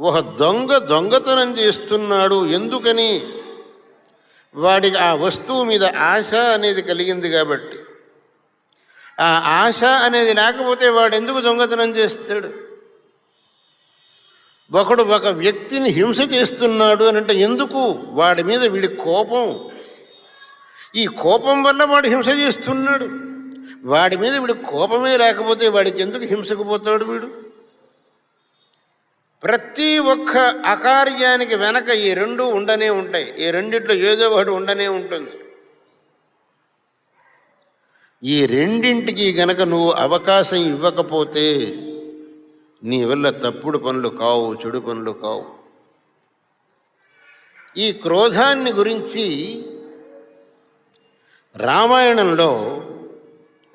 ఒక దొంగ దొంగతనం చేస్తున్నాడు, ఎందుకని? వాడికి ఆ వస్తువు మీద ఆశ అనేది కలిగింది కాబట్టి. ఆ ఆశ అనేది లేకపోతే వాడు ఎందుకు దొంగతనం చేస్తాడు? ఒకడు ఒక వ్యక్తిని హింస చేస్తున్నాడు అని అంటే ఎందుకు? వాడి మీద వీడి కోపం. ఈ కోపం వల్ల వాడు హింస చేస్తున్నాడు. వాడి మీద వీడి కోపమే లేకపోతే వాడికి ఎందుకు హింసకు పోతాడు వీడు? ప్రతి ఒక్క అకార్యానికి వెనక ఈ రెండు ఉండనే ఉంటాయి. ఈ రెండిట్లో ఏదో ఒకటి ఉండనే ఉంటుంది. ఈ రెండింటికి గనక నువ్వు అవకాశం ఇవ్వకపోతే నీ వల్ల తప్పుడు పనులు కావు, చెడు పనులు కావు. ఈ క్రోధాన్ని గురించి రామాయణంలో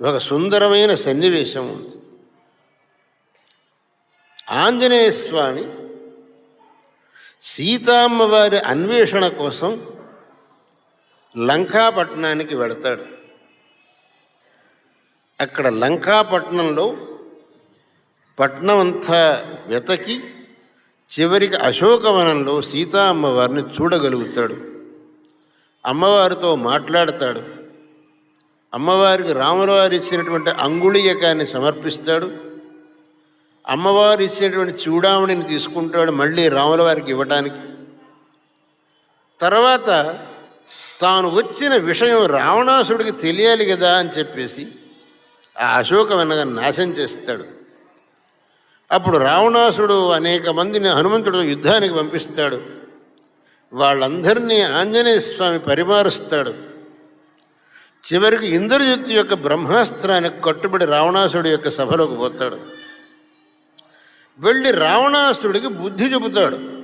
ఒక సుందరమైన సన్నివేశం ఉంది. ఆంజనేయ స్వామి సీతమ్మవారి అన్వేషణ కోసం లంకాపట్నానికి వెళతాడు. అక్కడ లంకాపట్నంలో పట్నం అంతా వెతకి చివరికి అశోకవనంలో సీతా అమ్మవారిని చూడగలుగుతాడు. అమ్మవారితో మాట్లాడతాడు. అమ్మవారికి రాములవారు ఇచ్చినటువంటి అంగుళీయకాన్ని సమర్పిస్తాడు. అమ్మవారు ఇచ్చినటువంటి చూడామణిని తీసుకుంటాడు మళ్ళీ రాముల వారికి ఇవ్వటానికి. తర్వాత తాను వచ్చిన విషయం రావణాసుడికి తెలియాలి కదా అని చెప్పేసి ఆ అశోకవనాన్ని నాశనం చేస్తాడు. అప్పుడు రావణాసుడు అనేక మందిని హనుమంతుడు యుద్ధానికి పంపిస్తాడు. వాళ్ళందరినీ ఆంజనేయ స్వామి పరిమారుస్తాడు. చివరికి ఇంద్రజిత్తు యొక్క బ్రహ్మాస్త్రానికి కట్టుబడి రావణాసుడి యొక్క సభలోకి పోతాడు. వెళ్ళి రావణాసుడికి బుద్ధి చెబుతాడు.